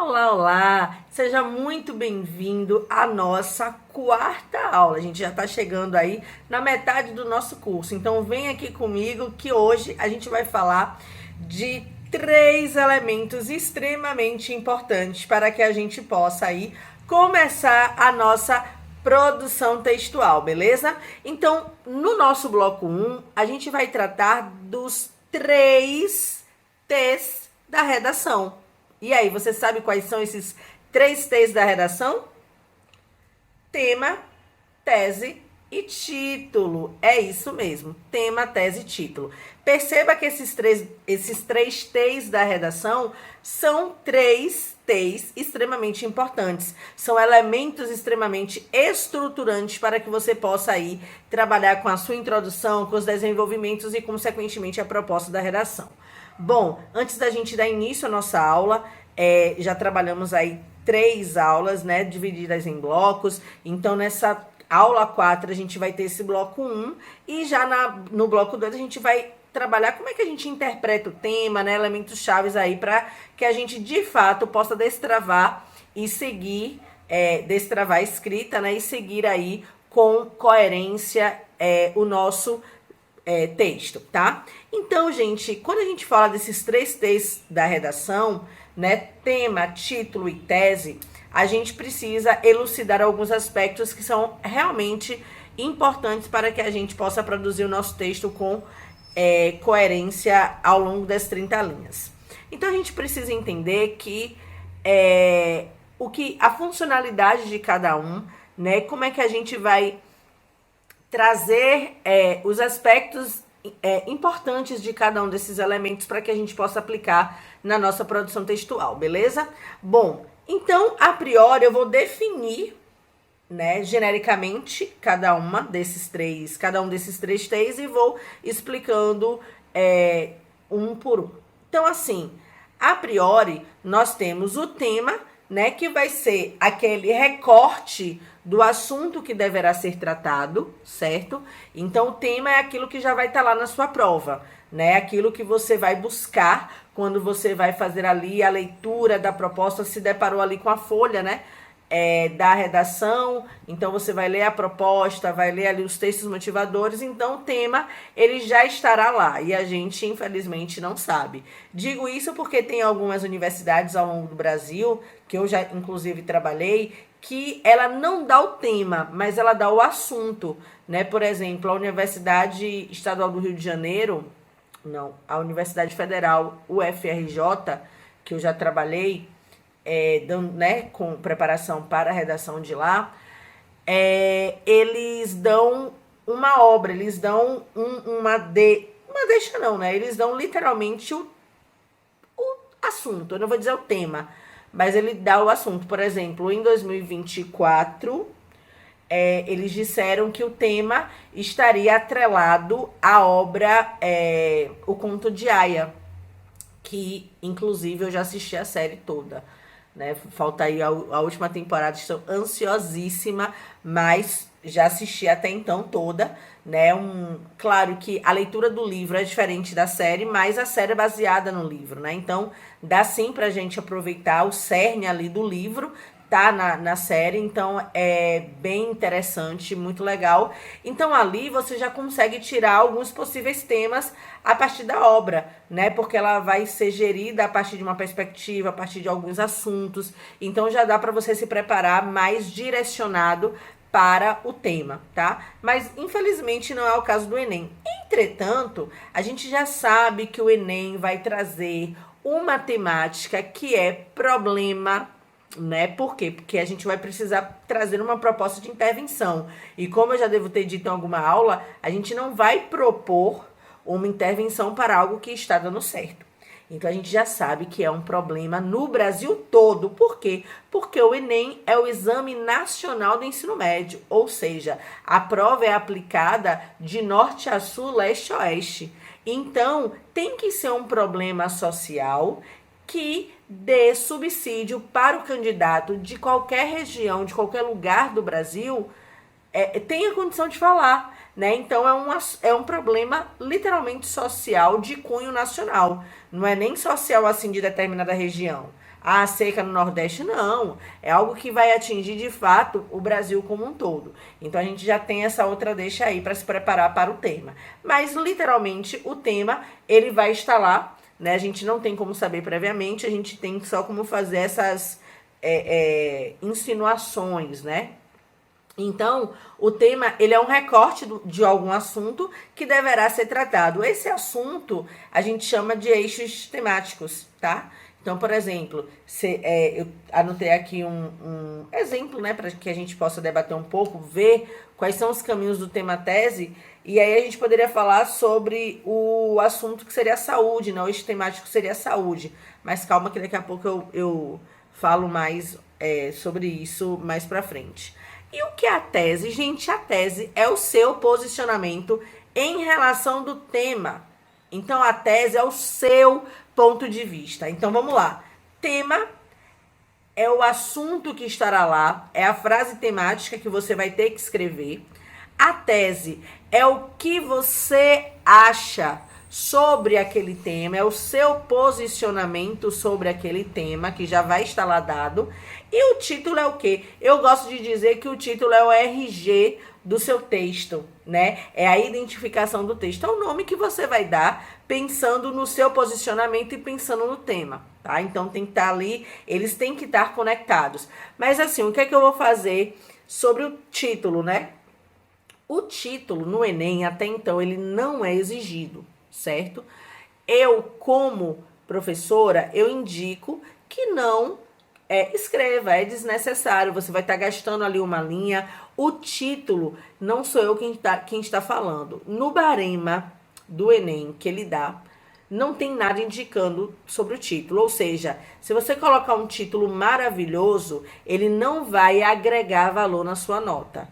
Olá, olá! Seja muito bem-vindo à nossa quarta aula. A gente já está chegando aí na metade do nosso curso. Então, vem aqui comigo que hoje a gente vai falar de 3 elementos extremamente importantes para que a gente possa aí começar a nossa produção textual, beleza? Então, no nosso bloco 1, a gente vai tratar dos 3 T's da redação. E aí, você sabe quais são esses 3 T's da redação? Tema, tese e título. É isso mesmo, tema, tese e título. Perceba que esses três T's da redação são 3 T's extremamente importantes. São elementos extremamente estruturantes para que você possa aí trabalhar com a sua introdução, com os desenvolvimentos e, consequentemente, a proposta da redação. Bom, antes da gente dar início à nossa aula, já trabalhamos aí 3 aulas, né, divididas em blocos. Então, nessa aula 4, a gente vai ter esse bloco 1 e já no bloco 2 a gente vai trabalhar como é que a gente interpreta o tema, né, elementos chaves aí para que a gente, de fato, possa destravar e seguir, destravar a escrita, né, e seguir aí com coerência o nosso texto, tá? Então, gente, quando a gente fala desses 3 T's da redação, né, tema, título e tese, a gente precisa elucidar alguns aspectos que são realmente importantes para que a gente possa produzir o nosso texto com coerência ao longo das 30 linhas. Então, a gente precisa entender que a funcionalidade de cada um, né, como é que a gente vai trazer os aspectos importantes de cada um desses elementos para que a gente possa aplicar na nossa produção textual, beleza? Bom, então, a priori, eu vou definir, né, genericamente, cada um desses três T's e vou explicando um por um. Então, assim, a priori, nós temos o tema, né, que vai ser aquele recorte do assunto que deverá ser tratado, certo? Então, o tema é aquilo que já vai estar lá na sua prova, né? Aquilo que você vai buscar quando você vai fazer ali a leitura da proposta, se deparou ali com a folha, né, da redação. Então, você vai ler a proposta, vai ler ali os textos motivadores. Então, o tema, ele já estará lá e a gente, infelizmente, não sabe. Digo isso porque tem algumas universidades ao longo do Brasil, que eu já, inclusive, trabalhei, que ela não dá o tema, mas ela dá o assunto, né? Por exemplo, a Universidade Estadual do Rio de Janeiro, a Universidade Federal, UFRJ, que eu já trabalhei, né, com preparação para a redação de lá, eles dão uma obra, eles dão uma deixa não, né? Eles dão literalmente o assunto, eu não vou dizer o tema, mas ele dá o assunto. Por exemplo, em 2024, eles disseram que o tema estaria atrelado à obra O Conto de Aia, que, inclusive, eu já assisti a série toda, né? Falta aí a última temporada, estou ansiosíssima, mas já assisti até então toda, né? Claro que a leitura do livro é diferente da série, mas a série é baseada no livro, né? Então, dá sim pra gente aproveitar o cerne ali do livro, tá na série. Então, é bem interessante, muito legal. Então, ali você já consegue tirar alguns possíveis temas a partir da obra, né? Porque ela vai ser gerida a partir de uma perspectiva, a partir de alguns assuntos. Então, já dá para você se preparar mais direcionado para o tema, tá? Mas, infelizmente, não é o caso do Enem. Entretanto, a gente já sabe que o Enem vai trazer uma temática que é problema, né? Por quê? Porque a gente vai precisar trazer uma proposta de intervenção. E como eu já devo ter dito em alguma aula, a gente não vai propor uma intervenção para algo que está dando certo. Então, a gente já sabe que é um problema no Brasil todo. Por quê? Porque o Enem é o Exame Nacional do Ensino Médio, ou seja, a prova é aplicada de norte a sul, leste a oeste. Então, tem que ser um problema social que dê subsídio para o candidato de qualquer região, de qualquer lugar do Brasil, tenha condição de falar, né? Então, é um problema literalmente social de cunho nacional. Não é nem social assim de determinada região. a seca no Nordeste, não. É algo que vai atingir, de fato, o Brasil como um todo. Então, a gente já tem essa outra deixa aí para se preparar para o tema. Mas, literalmente, o tema, ele vai estar lá, né? A gente não tem como saber previamente, a gente tem só como fazer essas insinuações, né? Então, o tema, ele é um recorte de algum assunto que deverá ser tratado. Esse assunto, a gente chama de eixos temáticos, tá? Então, por exemplo, eu anotei aqui um exemplo, né, para que a gente possa debater um pouco, ver quais são os caminhos do tema tese, e aí a gente poderia falar sobre o assunto que seria a saúde, né? O eixo temático seria a saúde. Mas calma que daqui a pouco eu falo mais sobre isso mais pra frente. E o que é a tese? Gente, a tese é o seu posicionamento em relação do tema. Então, a tese é o seu ponto de vista. Então, vamos lá. Tema é o assunto que estará lá, é a frase temática que você vai ter que escrever. A tese é o que você acha sobre aquele tema, é o seu posicionamento sobre aquele tema, que já vai estar lá dado. E o título é o quê? Eu gosto de dizer que o título é o RG do seu texto, né? É a identificação do texto. É o nome que você vai dar pensando no seu posicionamento e pensando no tema, tá? Então tem que estar ali, eles têm que estar conectados. Mas assim, o que é que eu vou fazer sobre o título, né? O título no Enem, até então, ele não é exigido, certo? Eu, como professora, eu indico que não escreva, é desnecessário, você vai estar gastando ali uma linha. O título, não sou eu quem está falando. No barema do Enem que ele dá, não tem nada indicando sobre o título. Ou seja, se você colocar um título maravilhoso, ele não vai agregar valor na sua nota,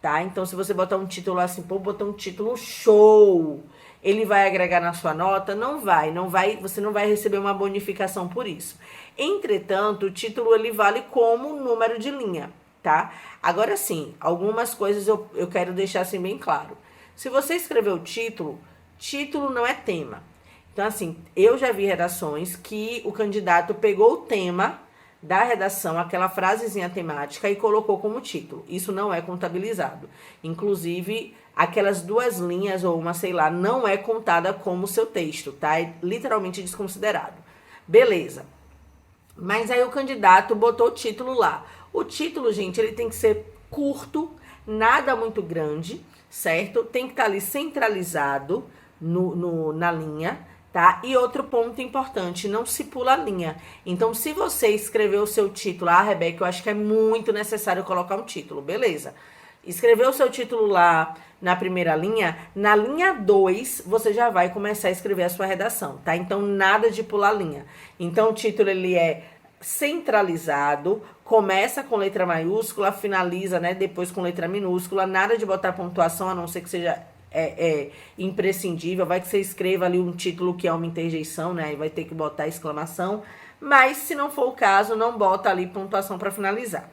tá? Então, se você botar um título assim, pô, botar um título show, ele vai agregar na sua nota? Não vai, você não vai receber uma bonificação por isso. Entretanto, o título ele vale como número de linha, tá? Agora sim, algumas coisas eu quero deixar assim bem claro. Se você escreveu o título não é tema. Então, assim, eu já vi redações que o candidato pegou o tema da redação, aquela frasezinha temática, e colocou como título. Isso não é contabilizado. Inclusive, aquelas 2 linhas ou uma, sei lá, não é contada como seu texto, tá? É literalmente desconsiderado. Beleza. Mas aí o candidato botou o título lá. O título, gente, ele tem que ser curto, nada muito grande, certo? Tem que estar ali centralizado na linha, tá? E outro ponto importante, não se pula a linha. Então, se você escreveu o seu título, Rebeca, eu acho que é muito necessário colocar um título, beleza. Escreveu o seu título lá na primeira linha, na linha 2, você já vai começar a escrever a sua redação, tá? Então, nada de pular linha. Então, o título, ele é centralizado, começa com letra maiúscula, finaliza, né, depois com letra minúscula, nada de botar pontuação, a não ser que seja imprescindível, vai que você escreva ali um título que é uma interjeição, né, e vai ter que botar exclamação, mas se não for o caso, não bota ali pontuação para finalizar.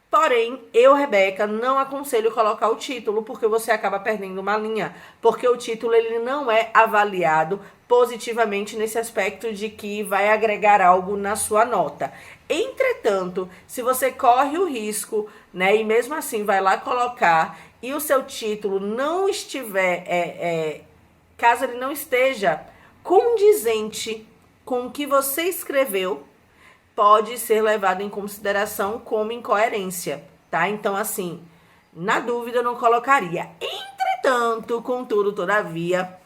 Porém, eu, Rebeca, não aconselho colocar o título, porque você acaba perdendo uma linha, porque o título ele não é avaliado positivamente nesse aspecto de que vai agregar algo na sua nota. Entretanto, se você corre o risco, né, e mesmo assim vai lá colocar, e o seu título não estiver, caso ele não esteja condizente com o que você escreveu, pode ser levado em consideração como incoerência, tá? Então, assim, na dúvida eu não colocaria. Entretanto, contudo, todavia,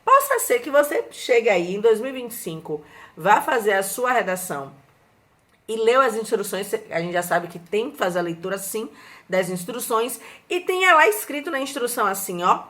possa ser que você chegue aí em 2025, vá fazer a sua redação e leu as instruções, a gente já sabe que tem que fazer a leitura, sim, das instruções, e tenha lá escrito na instrução assim, ó,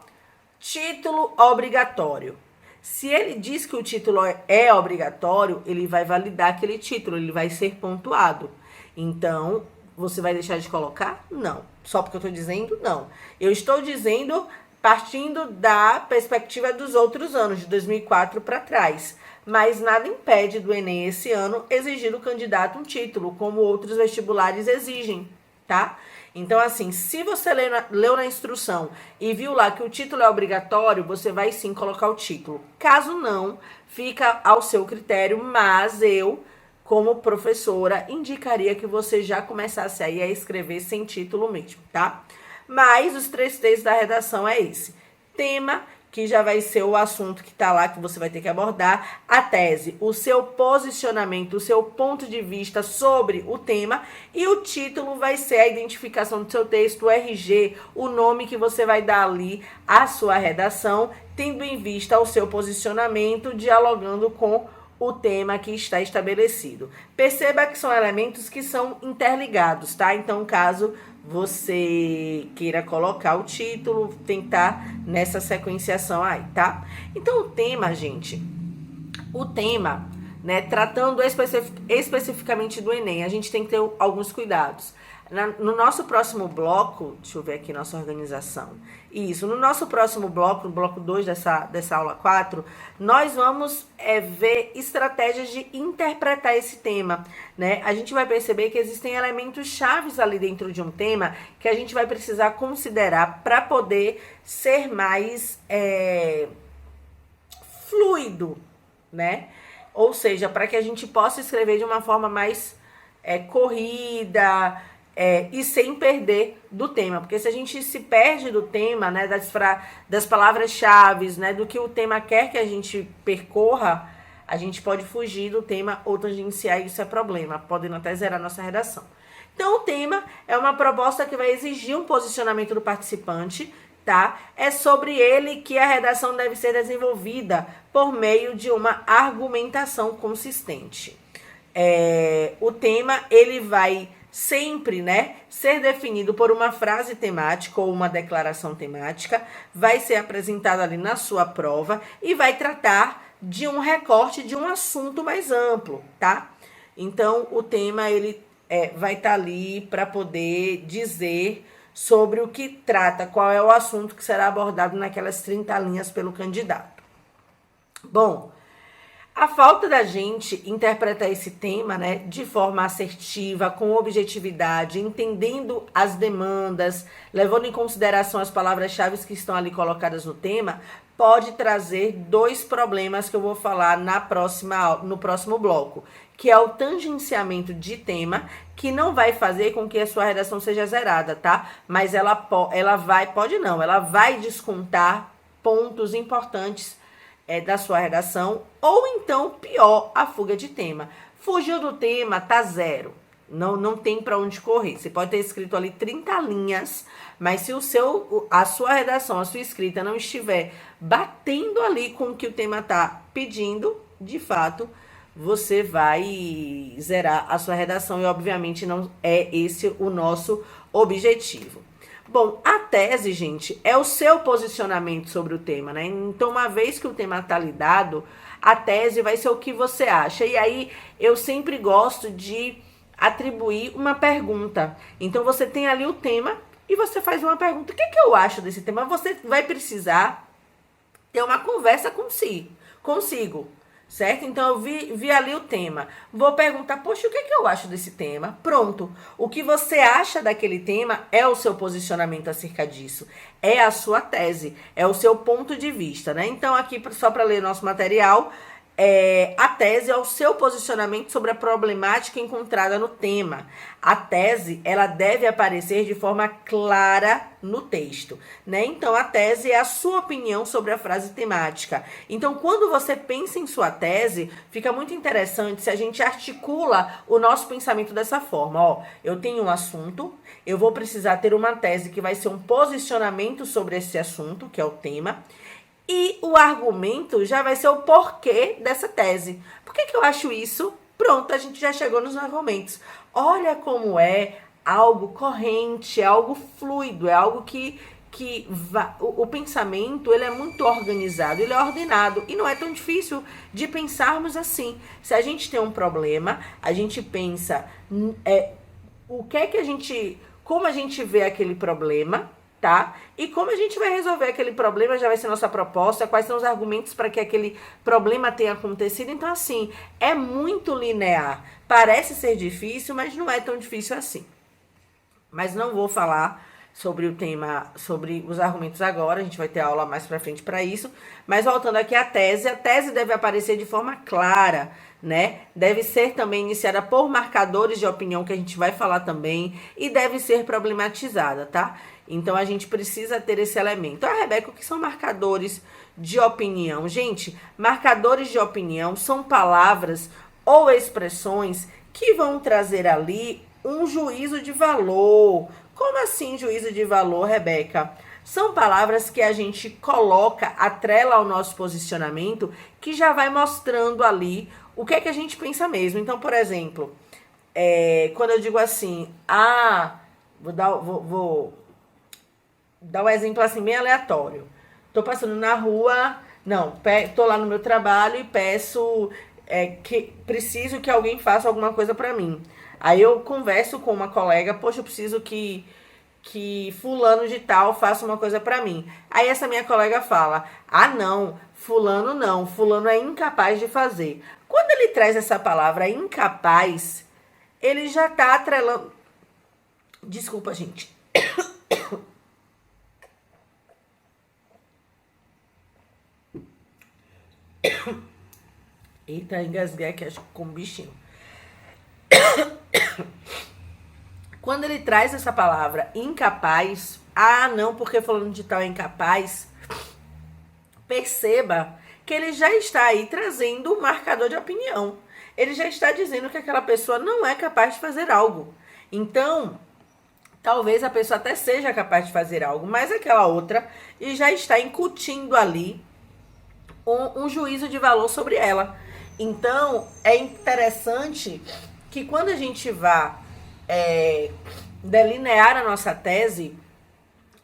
título obrigatório. Se ele diz que o título é obrigatório, ele vai validar aquele título, ele vai ser pontuado. Então, você vai deixar de colocar? Não. Só porque eu estou dizendo? Não. Eu estou dizendo partindo da perspectiva dos outros anos, de 2004 para trás. Mas nada impede do Enem esse ano exigir do candidato um título, como outros vestibulares exigem, tá? Então, assim, se você leu na instrução e viu lá que o título é obrigatório, você vai sim colocar o título. Caso não, fica ao seu critério, mas eu como professora, indicaria que você já começasse aí a escrever sem título mesmo, tá? Mas os 3 textos da redação é esse. Tema, que já vai ser o assunto que está lá, que você vai ter que abordar. A tese, o seu posicionamento, o seu ponto de vista sobre o tema. E o título vai ser a identificação do seu texto, o RG, o nome que você vai dar ali à sua redação, tendo em vista o seu posicionamento, dialogando com o tema que está estabelecido. Perceba que são elementos que são interligados, tá? Então, caso você queira colocar o título, tentar nessa sequenciação aí, tá? Então, o tema, gente, né, tratando especificamente do Enem, a gente tem que ter alguns cuidados. No nosso próximo bloco, deixa eu ver aqui nossa organização. Isso, no nosso próximo bloco, no bloco 2 dessa aula 4, nós vamos ver estratégias de interpretar esse tema, né? A gente vai perceber que existem elementos chaves ali dentro de um tema que a gente vai precisar considerar para poder ser mais fluido, né? Ou seja, para que a gente possa escrever de uma forma mais corrida, e sem perder do tema, porque se a gente se perde do tema, né, das palavras-chave, né, do que o tema quer que a gente percorra, a gente pode fugir do tema ou tangenciar, e isso é problema, podendo até zerar nossa redação. Então, o tema é uma proposta que vai exigir um posicionamento do participante, tá? É sobre ele que a redação deve ser desenvolvida por meio de uma argumentação consistente. O tema, ele vai sempre, né, ser definido por uma frase temática ou uma declaração temática, vai ser apresentado ali na sua prova e vai tratar de um recorte de um assunto mais amplo, tá? Então, o tema, ele vai estar ali para poder dizer sobre o que trata, qual é o assunto que será abordado naquelas 30 linhas pelo candidato. Bom, a falta da gente interpretar esse tema, né, de forma assertiva, com objetividade, entendendo as demandas, levando em consideração as palavras-chave que estão ali colocadas no tema, pode trazer 2 problemas que eu vou falar no próximo bloco, que é o tangenciamento de tema, que não vai fazer com que a sua redação seja zerada, tá? Mas ela vai descontar pontos importantes da sua redação, ou então, pior, a fuga de tema. Fugiu do tema, tá zero. Não tem para onde correr. Você pode ter escrito ali 30 linhas, mas se a sua redação, a sua escrita não estiver batendo ali com o que o tema tá pedindo, de fato, você vai zerar a sua redação e, obviamente, não é esse o nosso objetivo. Bom, a tese, gente, é o seu posicionamento sobre o tema, né? Então, uma vez que o tema está lhe dado, a tese vai ser o que você acha. E aí, eu sempre gosto de atribuir uma pergunta. Então, você tem ali o tema e você faz uma pergunta. O que eu acho desse tema? Você vai precisar ter uma conversa consigo. Certo? Então, eu vi ali o tema. Vou perguntar, poxa, o que eu acho desse tema? Pronto. O que você acha daquele tema é o seu posicionamento acerca disso. É a sua tese. É o seu ponto de vista, né? Então, aqui, só para ler nosso material, a tese é o seu posicionamento sobre a problemática encontrada no tema. A tese, ela deve aparecer de forma clara no texto, né? Então, a tese é a sua opinião sobre a frase temática. Então, quando você pensa em sua tese, fica muito interessante se a gente articula o nosso pensamento dessa forma. Ó, eu tenho um assunto, eu vou precisar ter uma tese que vai ser um posicionamento sobre esse assunto, que é o tema. E o argumento já vai ser o porquê dessa tese. Por que eu acho isso? Pronto, a gente já chegou nos argumentos. Olha como é algo corrente, é algo fluido, é algo o pensamento, ele é muito organizado, ele é ordenado. E não é tão difícil de pensarmos assim. Se a gente tem um problema, a gente pensa como a gente vê aquele problema, tá? E como a gente vai resolver aquele problema, já vai ser nossa proposta, quais são os argumentos para que aquele problema tenha acontecido. Então, assim, é muito linear. Parece ser difícil, mas não é tão difícil assim. Mas não vou falar sobre o tema, sobre os argumentos agora, a gente vai ter aula mais pra frente para isso, mas voltando aqui à tese, a tese deve aparecer de forma clara, né? Deve ser também iniciada por marcadores de opinião, que a gente vai falar também, e deve ser problematizada, tá? Então a gente precisa ter esse elemento. Ah, Rebeca, o que são marcadores de opinião? Gente, marcadores de opinião são palavras ou expressões que vão trazer ali um juízo de valor. Como assim juízo de valor, Rebeca? São palavras que a gente coloca, atrela ao nosso posicionamento, que já vai mostrando ali o que é que a gente pensa mesmo. Então, por exemplo, quando eu digo assim, vou dar um exemplo assim bem aleatório. Tô passando na rua, não, tô lá no meu trabalho e peço que preciso que alguém faça alguma coisa pra mim. Aí eu converso com uma colega, poxa, eu preciso que fulano de tal faça uma coisa pra mim. Aí essa minha colega fala, não, fulano é incapaz de fazer. Quando ele traz essa palavra incapaz, ele já tá atrelando... Desculpa, gente. Eita, engasguei aqui, acho que com um bichinho. Quando ele traz essa palavra incapaz, não, porque falando de tal é incapaz, perceba que ele já está aí trazendo um marcador de opinião. Ele já está dizendo que aquela pessoa não é capaz de fazer algo. Então, talvez a pessoa até seja capaz de fazer algo, mas aquela outra e já está incutindo ali um juízo de valor sobre ela. Então, é interessante que quando a gente vá delinear a nossa tese,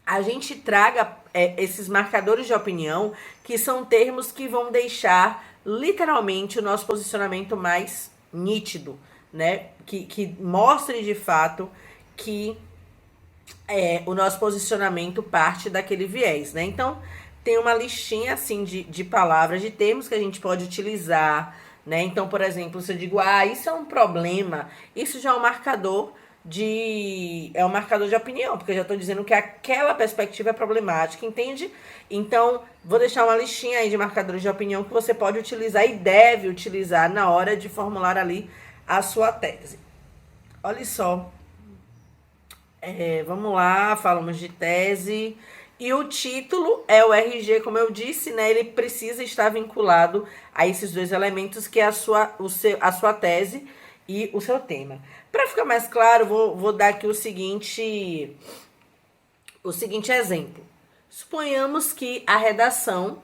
a gente traga esses marcadores de opinião, que são termos que vão deixar literalmente o nosso posicionamento mais nítido, né? Que mostre de fato que o nosso posicionamento parte daquele viés, né? Então, tem uma listinha assim de palavras, de termos que a gente pode utilizar, né? Então, por exemplo, se eu digo, isso é um problema, isso já é um marcador de opinião, porque eu já estou dizendo que aquela perspectiva é problemática, entende? Então, vou deixar uma listinha aí de marcadores de opinião que você pode utilizar e deve utilizar na hora de formular ali a sua tese. Olha só. Vamos lá, falamos de tese. E o título é o RG, como eu disse, né? Ele precisa estar vinculado a esses dois elementos, que é a sua tese e o seu tema. Para ficar mais claro, vou dar aqui o seguinte exemplo. Suponhamos que a redação,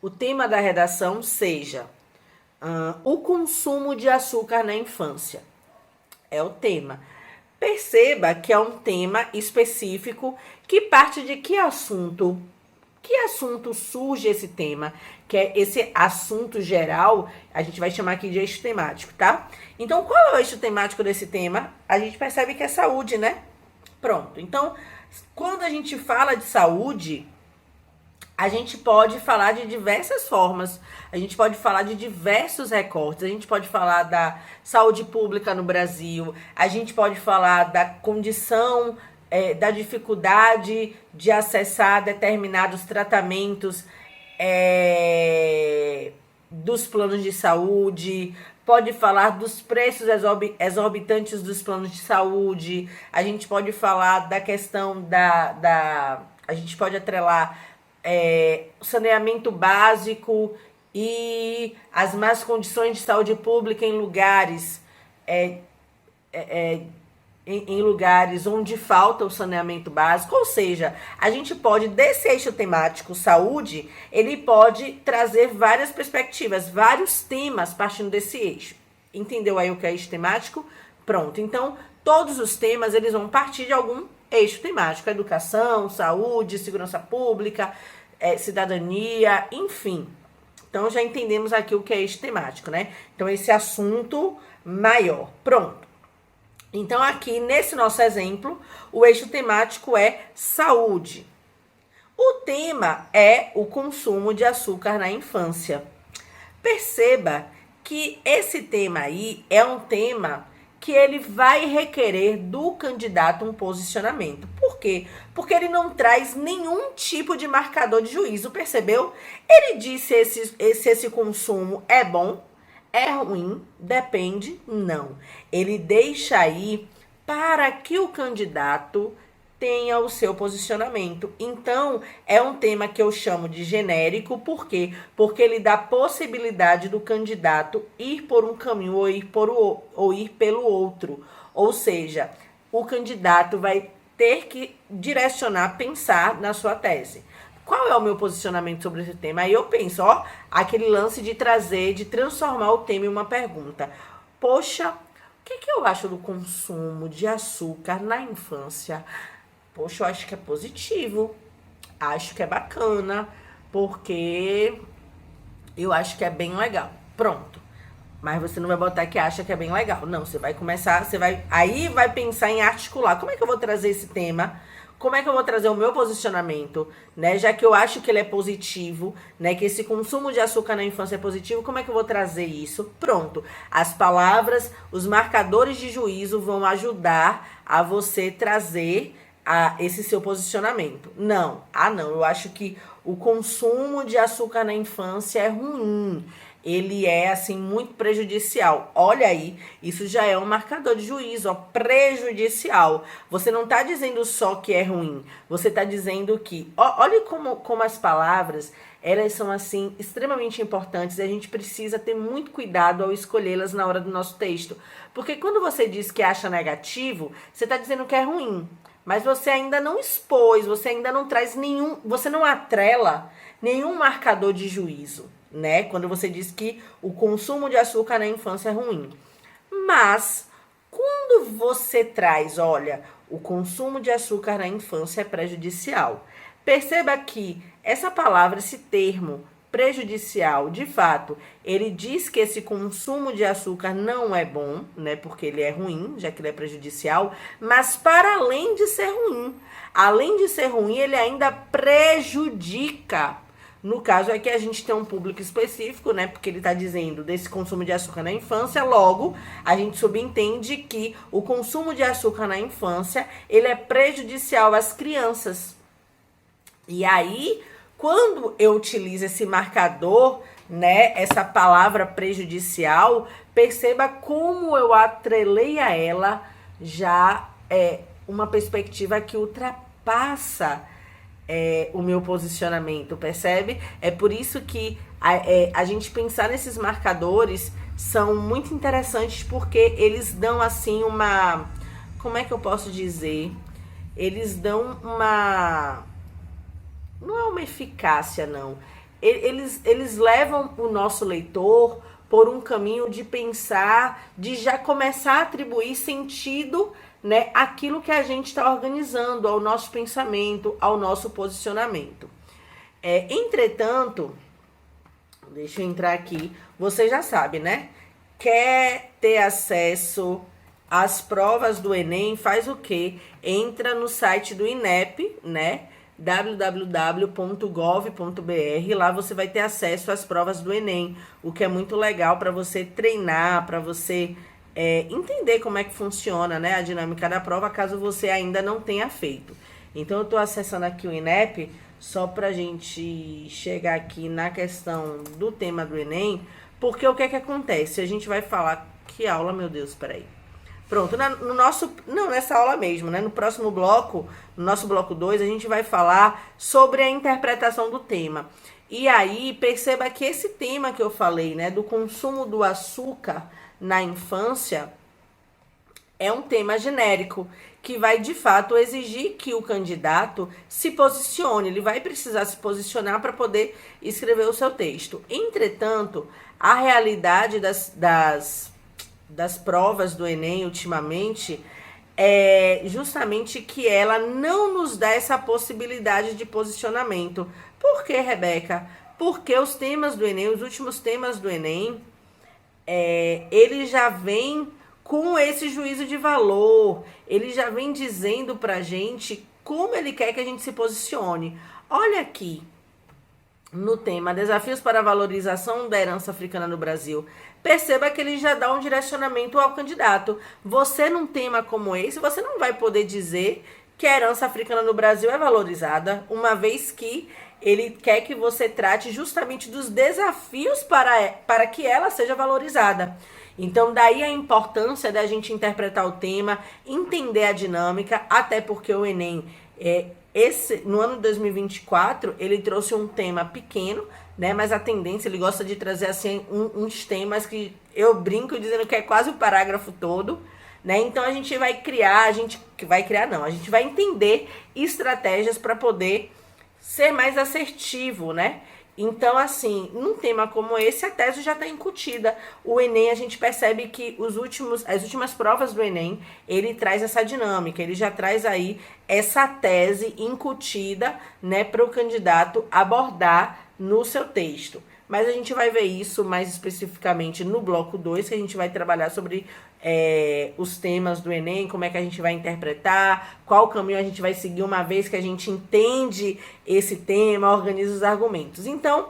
o tema da redação seja o consumo de açúcar na infância. É o tema. Perceba que é um tema específico que parte de que assunto? Que assunto surge esse tema? Que é esse assunto geral, a gente vai chamar aqui de eixo temático, tá? Então, qual é o eixo temático desse tema? A gente percebe que é saúde, né? Pronto. Então, quando a gente fala de saúde, a gente pode falar de diversas formas, a gente pode falar de diversos recortes, a gente pode falar da saúde pública no Brasil, a gente pode falar da condição, da dificuldade de acessar determinados tratamentos dos planos de saúde, pode falar dos preços exorbitantes dos planos de saúde, a gente pode falar da questão a gente pode atrelar saneamento básico e as más condições de saúde pública em lugares em lugares onde falta o saneamento básico, ou seja, a gente pode, desse eixo temático saúde, ele pode trazer várias perspectivas, vários temas partindo desse eixo. Entendeu aí o que é eixo temático? Pronto, então todos os temas eles vão partir de algum eixo temático, educação, saúde, segurança pública, cidadania, enfim. Então já entendemos aqui o que é eixo temático, né? Então esse assunto maior. Pronto. Então aqui nesse nosso exemplo, o eixo temático é saúde. O tema é o consumo de açúcar na infância. Perceba que esse tema aí é um tema que ele vai requerer do candidato um posicionamento. Por quê? Porque ele não traz nenhum tipo de marcador de juízo, percebeu? Ele disse se esse consumo é bom, é ruim, depende, não. Ele deixa aí para que o candidato tenha o seu posicionamento. Então, é um tema que eu chamo de genérico, por quê? Porque ele dá possibilidade do candidato ir por um caminho ou ir pelo outro. Ou seja, o candidato vai ter que direcionar, pensar na sua tese. Qual é o meu posicionamento sobre esse tema? Aí eu penso, ó, aquele lance de trazer, de transformar o tema em uma pergunta. Poxa, o que eu acho do consumo de açúcar na infância? Poxa, eu acho que é positivo, acho que é bacana, porque eu acho que é bem legal. Pronto. Mas você não vai botar que acha que é bem legal. Não, você vai começar, aí vai pensar em articular. Como é que eu vou trazer esse tema? Como é que eu vou trazer o meu posicionamento, né? Já que eu acho que ele é positivo, né? Que esse consumo de açúcar na infância é positivo, como é que eu vou trazer isso? Pronto. As palavras, os marcadores de juízo vão ajudar a você trazer esse seu posicionamento. Não, eu acho que o consumo de açúcar na infância é ruim. Ele é, assim, muito prejudicial. Olha aí, isso já é um marcador de juízo, ó, prejudicial. Você não está dizendo só que é ruim, você está dizendo que... olha como as palavras, elas são, assim, extremamente importantes e a gente precisa ter muito cuidado ao escolhê-las na hora do nosso texto. Porque quando você diz que acha negativo, você está dizendo que é ruim. Mas você ainda não expôs, você ainda não traz nenhum, você não atrela nenhum marcador de juízo, né? Quando você diz que o consumo de açúcar na infância é ruim. Mas, quando você traz, olha, o consumo de açúcar na infância é prejudicial. Perceba que essa palavra, esse termo, prejudicial, de fato, ele diz que esse consumo de açúcar não é bom, né? Porque ele é ruim, já que ele é prejudicial, mas para além de ser ruim, ele ainda prejudica. No caso é que a gente tem um público específico, né? Porque ele está dizendo desse consumo de açúcar na infância, logo a gente subentende que o consumo de açúcar na infância, ele é prejudicial às crianças. E aí, quando eu utilizo esse marcador, né, essa palavra prejudicial, perceba como eu atrelei a ela já uma perspectiva que ultrapassa o meu posicionamento, percebe? É por isso que a gente pensar nesses marcadores são muito interessantes, porque eles dão assim uma... Como é que eu posso dizer? Eles dão uma... Não é uma eficácia, não. Eles levam o nosso leitor por um caminho de pensar, de já começar a atribuir sentido, né, àquilo que a gente está organizando, ao nosso pensamento, ao nosso posicionamento. Entretanto, deixa eu entrar aqui, você já sabe, né? Quer ter acesso às provas do Enem, faz o quê? Entra no site do INEP, né? www.gov.br, lá você vai ter acesso às provas do Enem, o que é muito legal para você treinar, para você entender como é que funciona, né, a dinâmica da prova, caso você ainda não tenha feito. Então eu estou acessando aqui o INEP, só para a gente chegar aqui na questão do tema do Enem, porque o que é que acontece? A gente vai falar... Que aula, meu Deus, peraí. Pronto, nessa aula mesmo, né? No próximo bloco, no nosso bloco 2, a gente vai falar sobre a interpretação do tema. E aí, perceba que esse tema que eu falei, né, do consumo do açúcar na infância, é um tema genérico, que vai, de fato, exigir que o candidato se posicione. Ele vai precisar se posicionar para poder escrever o seu texto. Entretanto, a realidade das provas do Enem ultimamente é justamente que ela não nos dá essa possibilidade de posicionamento. Por quê, Rebeca? Porque os temas do Enem, os últimos temas do Enem, ele já vem com esse juízo de valor, ele já vem dizendo pra gente como ele quer que a gente se posicione. Olha aqui, no tema Desafios para a Valorização da Herança Africana no Brasil, perceba que ele já dá um direcionamento ao candidato. Você, num tema como esse, você não vai poder dizer que a herança africana no Brasil é valorizada, uma vez que ele quer que você trate justamente dos desafios para que ela seja valorizada. Então, daí a importância da gente interpretar o tema, entender a dinâmica, até porque o Enem, no ano de 2024, ele trouxe um tema pequeno, né? Mas a tendência, ele gosta de trazer assim uns temas que eu brinco dizendo que é quase o parágrafo todo, né? Então a gente vai criar, a gente vai entender estratégias para poder ser mais assertivo, né? Então, assim, num tema como esse, a tese já está incutida. O Enem, a gente percebe que as últimas provas do Enem, ele traz essa dinâmica, ele já traz aí essa tese incutida, né, para o candidato abordar no seu texto. Mas a gente vai ver isso mais especificamente no bloco 2, que a gente vai trabalhar sobre os temas do Enem, como é que a gente vai interpretar, qual caminho a gente vai seguir uma vez que a gente entende esse tema, organiza os argumentos. Então,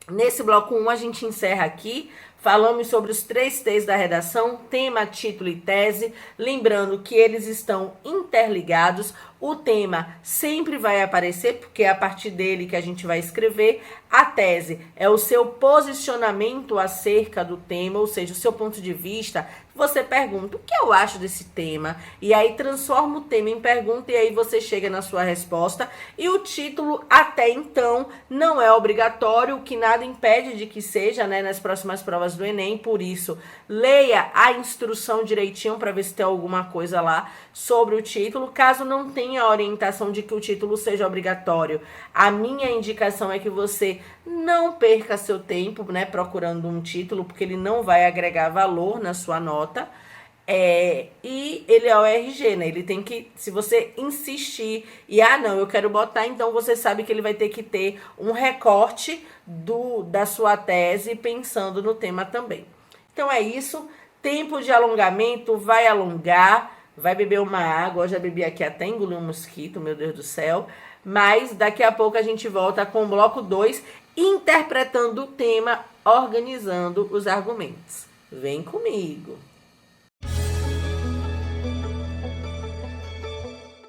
nesse bloco 1, a gente encerra aqui. Falamos sobre os 3 T's da redação, tema, título e tese. Lembrando que eles estão interligados. O tema sempre vai aparecer, porque é a partir dele que a gente vai escrever. A tese é o seu posicionamento acerca do tema, ou seja, o seu ponto de vista. Você pergunta, o que eu acho desse tema? E aí transforma o tema em pergunta e aí você chega na sua resposta. E o título, até então, não é obrigatório, o que nada impede de que seja, né, nas próximas provas do Enem. Por isso, leia a instrução direitinho para ver se tem alguma coisa lá sobre o título. Caso não tenha a orientação de que o título seja obrigatório, a minha indicação é que você não perca seu tempo, né, procurando um título, porque ele não vai agregar valor na sua nota. E ele é o RG, né? Ele tem que, se você insistir e, não, eu quero botar, então você sabe que ele vai ter que ter um recorte da sua tese pensando no tema também. Então é isso, tempo de alongamento, vai alongar, vai beber uma água, eu já bebi aqui até engolir um mosquito, meu Deus do céu, mas daqui a pouco a gente volta com o bloco 2, interpretando o tema, organizando os argumentos. Vem comigo!